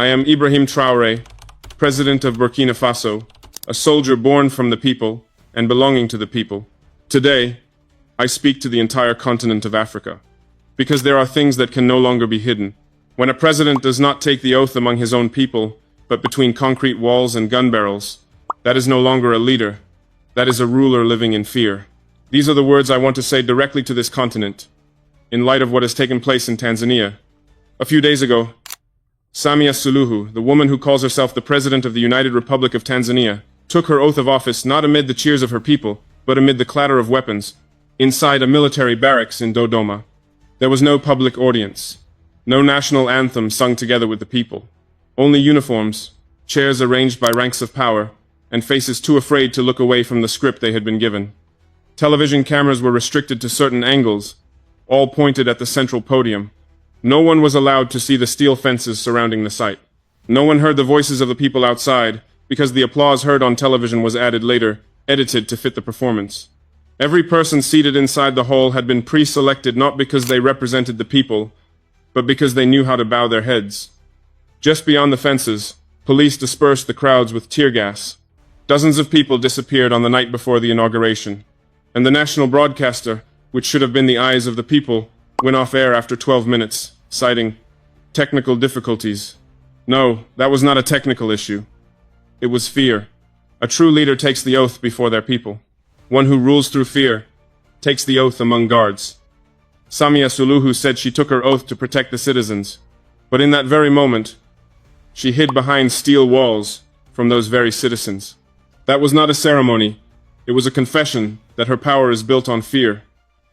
I am Ibrahim Traoré, President of Burkina Faso, a soldier born from the people and belonging to the people. Today, I speak to the entire continent of Africa, because there are things that can no longer be hidden. When a president does not take the oath among his own people, but between concrete walls and gun barrels, that is no longer a leader. That is a ruler living in fear. These are the words I want to say directly to this continent, in light of what has taken place in Tanzania. A few days ago, Samia Suluhu, the woman who calls herself the President of the United Republic of Tanzania, took her oath of office not amid the cheers of her people, but amid the clatter of weapons, inside a military barracks in Dodoma. There was no public audience, no national anthem sung together with the people, only uniforms, chairs arranged by ranks of power, and faces too afraid to look away from the script they had been given. Television cameras were restricted to certain angles, all pointed at the central podium. No one was allowed to see the steel fences surrounding the site. No one heard the voices of the people outside, because the applause heard on television was added later, edited to fit the performance. Every person seated inside the hall had been pre-selected not because they represented the people, but because they knew how to bow their heads. Just beyond the fences, police dispersed the crowds with tear gas. Dozens of people disappeared on the night before the inauguration, and the national broadcaster, which should have been the eyes of the people, went off air after 12 minutes, citing technical difficulties. No, that was not a technical issue. It was fear. A true leader takes the oath before their people. One who rules through fear takes the oath among guards. Samia Suluhu said she took her oath to protect the citizens, but in that very moment, she hid behind steel walls from those very citizens. That was not a ceremony. It was a confession that her power is built on fear.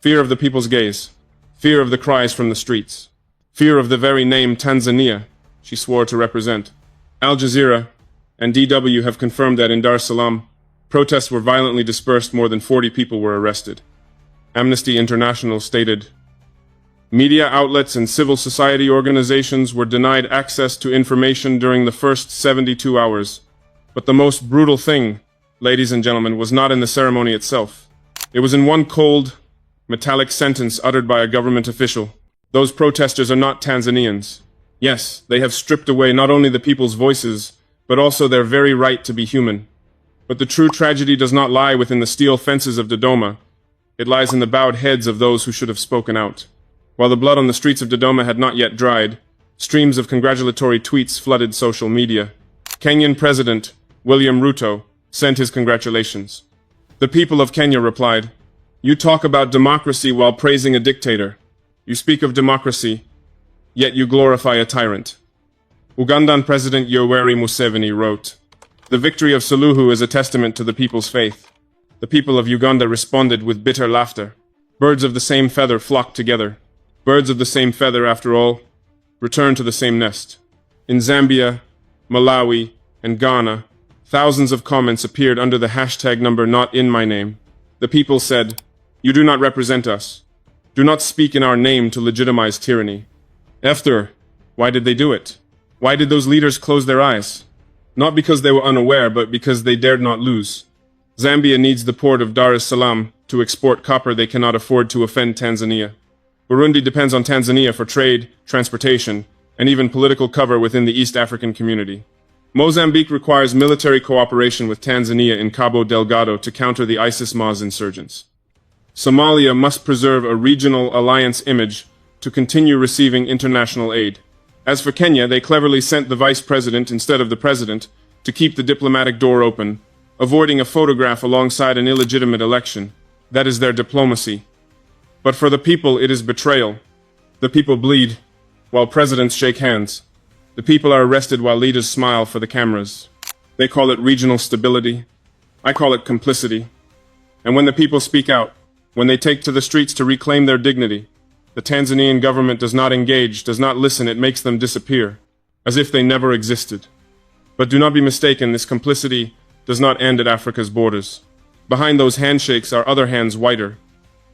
Fear of the people's gaze. Fear of the cries from the streets. Fear of the very name Tanzania she swore to represent. Al Jazeera and DW have confirmed that in Dar es Salaam, protests were violently dispersed. More than 40 people were arrested. Amnesty International stated, media outlets and civil society organizations were denied access to information during the first 72 hours. But the most brutal thing, ladies and gentlemen, was not in the ceremony itself. It was in one cold, metallic sentence uttered by a government official. Those protesters are not Tanzanians. Yes, they have stripped away not only the people's voices, but also their very right to be human. But the true tragedy does not lie within the steel fences of Dodoma. It lies in the bowed heads of those who should have spoken out. While the blood on the streets of Dodoma had not yet dried, streams of congratulatory tweets flooded social media. Kenyan President William Ruto sent his congratulations. The people of Kenya replied, "You talk about democracy while praising a dictator. You speak of democracy, yet you glorify a tyrant." Ugandan President Yoweri Museveni wrote, "The victory of Suluhu is a testament to the people's faith." The people of Uganda responded with bitter laughter. Birds of the same feather flocked together. Birds of the same feather, after all, return to the same nest. In Zambia, Malawi, and Ghana, thousands of comments appeared under the hashtag number not in my name. The people said, "You do not represent us. Do not speak in our name to legitimize tyranny." After, why did they do it? Why did those leaders close their eyes? Not because they were unaware, but because they dared not lose. Zambia needs the port of Dar es Salaam to export copper they cannot afford to offend Tanzania. Burundi depends on Tanzania for trade, transportation, and even political cover within the East African community. Mozambique requires military cooperation with Tanzania in Cabo Delgado to counter the ISIS-Mas insurgents. Somalia must preserve a regional alliance image to continue receiving international aid. As for Kenya, they cleverly sent the vice president instead of the president to keep the diplomatic door open, avoiding a photograph alongside an illegitimate election. That is their diplomacy. But for the people, it is betrayal. The people bleed, while presidents shake hands. The people are arrested while leaders smile for the cameras. They call it regional stability. I call it complicity. And when the people speak out, when they take to the streets to reclaim their dignity, the Tanzanian government does not engage, does not listen, it makes them disappear, as if they never existed. But do not be mistaken, this complicity does not end at Africa's borders. Behind those handshakes are other hands whiter,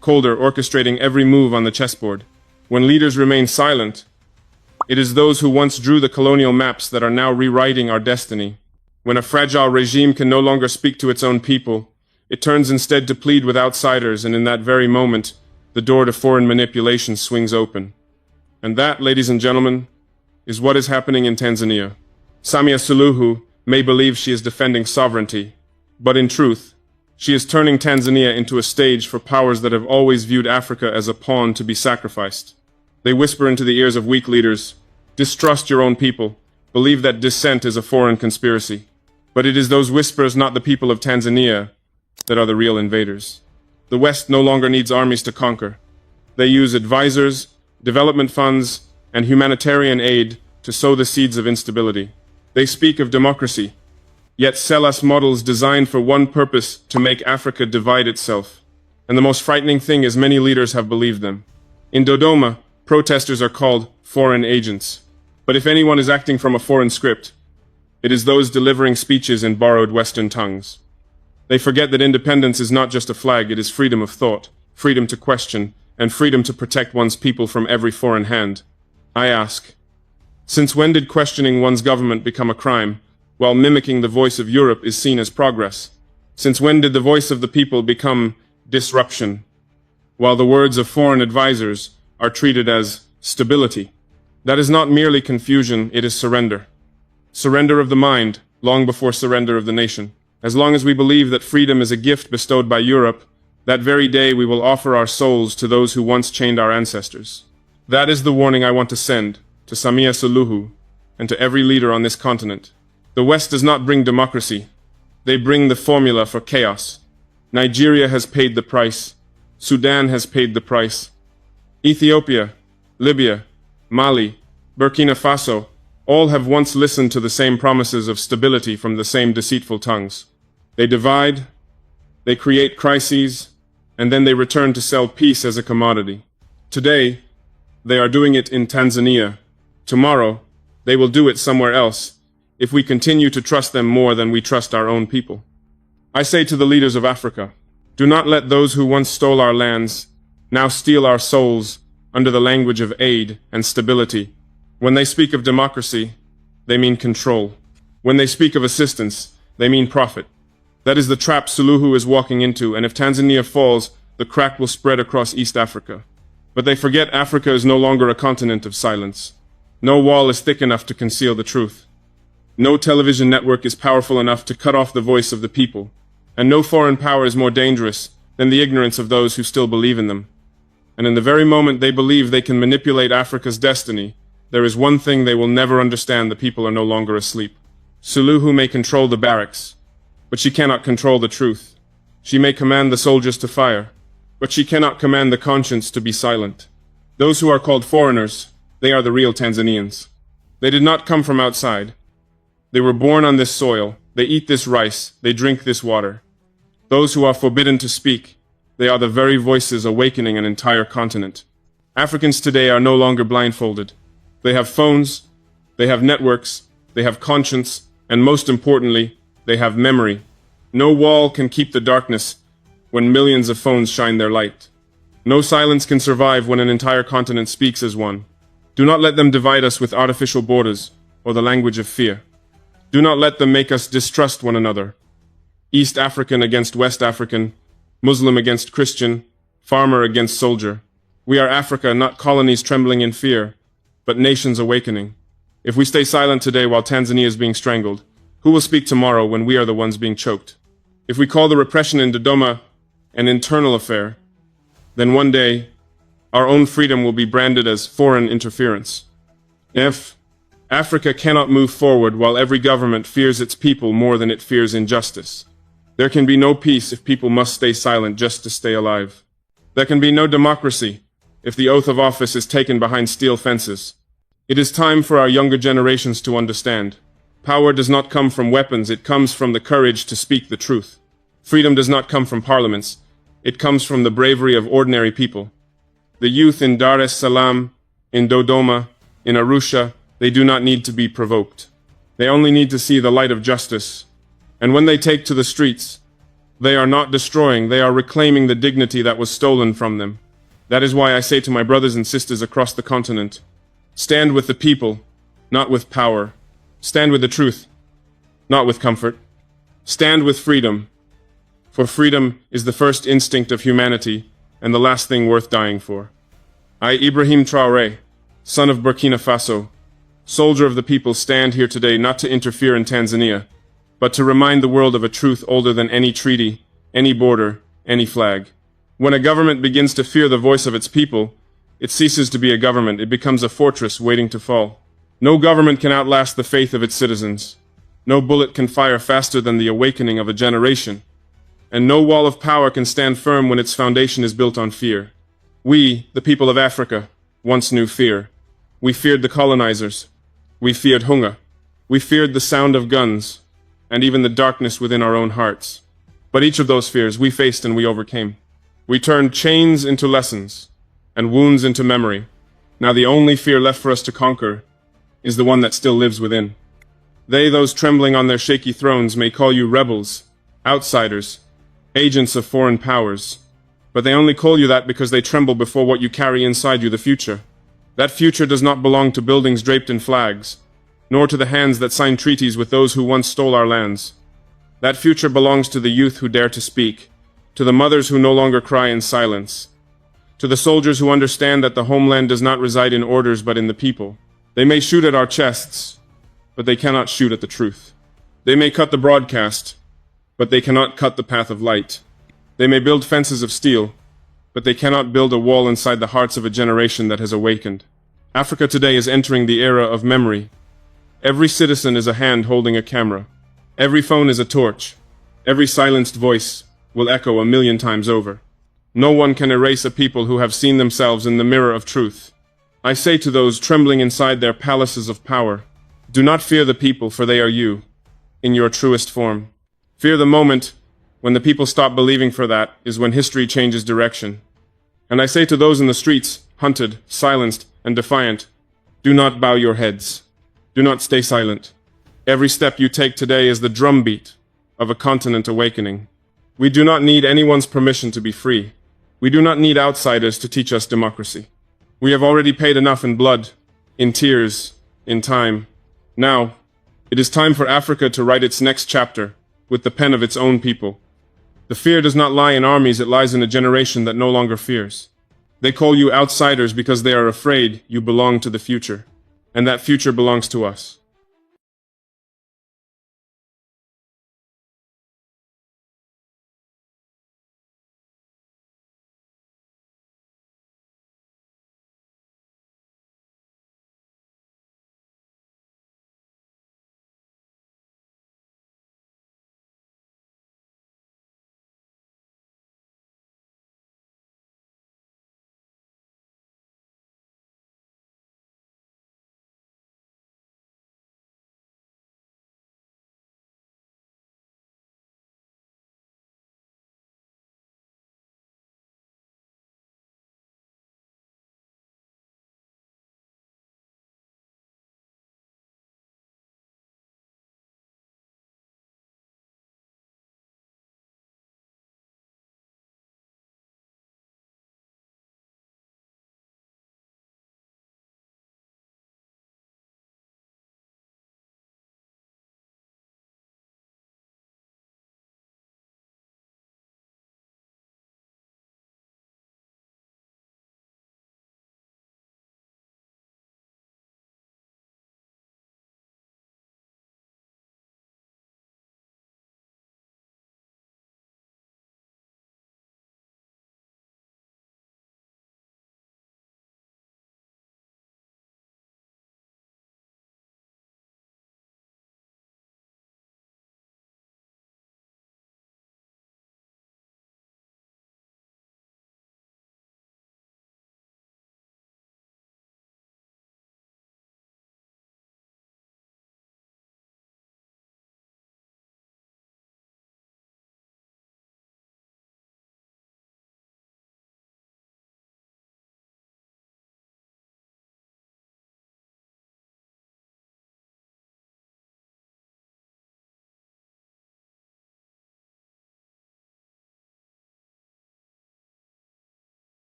colder, orchestrating every move on the chessboard. When leaders remain silent, it is those who once drew the colonial maps that are now rewriting our destiny. When a fragile regime can no longer speak to its own people, it turns instead to plead with outsiders, and in that very moment, the door to foreign manipulation swings open. And that, ladies and gentlemen, is what is happening in Tanzania. Samia Suluhu may believe she is defending sovereignty, but in truth, she is turning Tanzania into a stage for powers that have always viewed Africa as a pawn to be sacrificed. They whisper into the ears of weak leaders, distrust your own people, believe that dissent is a foreign conspiracy. But it is those whispers, not the people of Tanzania, that are the real invaders. The West no longer needs armies to conquer. They use advisors, development funds, and humanitarian aid to sow the seeds of instability. They speak of democracy, yet sell us models designed for one purpose: to make Africa divide itself. And the most frightening thing is many leaders have believed them. In Dodoma, protesters are called foreign agents. But if anyone is acting from a foreign script, it is those delivering speeches in borrowed Western tongues. They forget that independence is not just a flag, it is freedom of thought, freedom to question, and freedom to protect one's people from every foreign hand. I ask, since when did questioning one's government become a crime, while mimicking the voice of Europe is seen as progress? Since when did the voice of the people become disruption, while the words of foreign advisors are treated as stability? That is not merely confusion, it is surrender. Surrender of the mind, long before surrender of the nation. As long as we believe that freedom is a gift bestowed by Europe, that very day we will offer our souls to those who once chained our ancestors. That is the warning I want to send to Samia Suluhu and to every leader on this continent. The West does not bring democracy. They bring the formula for chaos. Nigeria has paid the price. Sudan has paid the price. Ethiopia, Libya, Mali, Burkina Faso, all have once listened to the same promises of stability from the same deceitful tongues. They divide, they create crises, and then they return to sell peace as a commodity. Today, they are doing it in Tanzania. Tomorrow, they will do it somewhere else, if we continue to trust them more than we trust our own people. I say to the leaders of Africa, do not let those who once stole our lands now steal our souls under the language of aid and stability. When they speak of democracy, they mean control. When they speak of assistance, they mean profit. That is the trap Suluhu is walking into, and if Tanzania falls, the crack will spread across East Africa. But they forget Africa is no longer a continent of silence. No wall is thick enough to conceal the truth. No television network is powerful enough to cut off the voice of the people. And no foreign power is more dangerous than the ignorance of those who still believe in them. And in the very moment they believe they can manipulate Africa's destiny, there is one thing they will never understand: the people are no longer asleep. Suluhu may control the barracks, but she cannot control the truth. She may command the soldiers to fire, but she cannot command the conscience to be silent. Those who are called foreigners, they are the real Tanzanians. They did not come from outside. They were born on this soil, they eat this rice, they drink this water. Those who are forbidden to speak, they are the very voices awakening an entire continent. Africans today are no longer blindfolded. They have phones, they have networks, they have conscience, and most importantly, they have memory. No wall can keep the darkness when millions of phones shine their light. No silence can survive when an entire continent speaks as one. Do not let them divide us with artificial borders or the language of fear. Do not let them make us distrust one another. East African against West African, Muslim against Christian, farmer against soldier. We are Africa, not colonies trembling in fear, but nations awakening. If we stay silent today while Tanzania is being strangled, who will speak tomorrow when we are the ones being choked? If we call the repression in Dodoma an internal affair, then one day our own freedom will be branded as foreign interference. If Africa cannot move forward while every government fears its people more than it fears injustice, there can be no peace if people must stay silent just to stay alive. There can be no democracy if the oath of office is taken behind steel fences. It is time for our younger generations to understand. Power does not come from weapons, it comes from the courage to speak the truth. Freedom does not come from parliaments, it comes from the bravery of ordinary people. The youth in Dar es Salaam, in Dodoma, in Arusha, they do not need to be provoked. They only need to see the light of justice. And when they take to the streets, they are not destroying, they are reclaiming the dignity that was stolen from them. That is why I say to my brothers and sisters across the continent, stand with the people, not with power. Stand with the truth, not with comfort. Stand with freedom, for freedom is the first instinct of humanity and the last thing worth dying for. I, Ibrahim Traoré, son of Burkina Faso, soldier of the people, stand here today not to interfere in Tanzania, but to remind the world of a truth older than any treaty, any border, any flag. When a government begins to fear the voice of its people, it ceases to be a government, it becomes a fortress waiting to fall. No government can outlast the faith of its citizens. No bullet can fire faster than the awakening of a generation. And no wall of power can stand firm when its foundation is built on fear. We, the people of Africa, once knew fear. We feared the colonizers. We feared hunger. We feared the sound of guns, and even the darkness within our own hearts. But each of those fears we faced and we overcame. We turned chains into lessons, and wounds into memory. Now the only fear left for us to conquer is the one that still lives within. They, those trembling on their shaky thrones, may call you rebels, outsiders, agents of foreign powers, but they only call you that because they tremble before what you carry inside you, the future. That future does not belong to buildings draped in flags, nor to the hands that signed treaties with those who once stole our lands. That future belongs to the youth who dare to speak, to the mothers who no longer cry in silence, to the soldiers who understand that the homeland does not reside in orders but in the people. They may shoot at our chests, but they cannot shoot at the truth. They may cut the broadcast, but they cannot cut the path of light. They may build fences of steel, but they cannot build a wall inside the hearts of a generation that has awakened. Africa today is entering the era of memory. Every citizen is a hand holding a camera. Every phone is a torch. Every silenced voice will echo 1,000,000 times over. No one can erase a people who have seen themselves in the mirror of truth. I say to those trembling inside their palaces of power, do not fear the people, for they are you, in your truest form. Fear the moment when the people stop believing, for that is when history changes direction. And I say to those in the streets, hunted, silenced, and defiant, do not bow your heads. Do not stay silent. Every step you take today is the drumbeat of a continent awakening. We do not need anyone's permission to be free. We do not need outsiders to teach us democracy. We have already paid enough in blood, in tears, in time. Now, it is time for Africa to write its next chapter with the pen of its own people. The fear does not lie in armies, it lies in a generation that no longer fears. They call you outsiders because they are afraid you belong to the future, and that future belongs to us.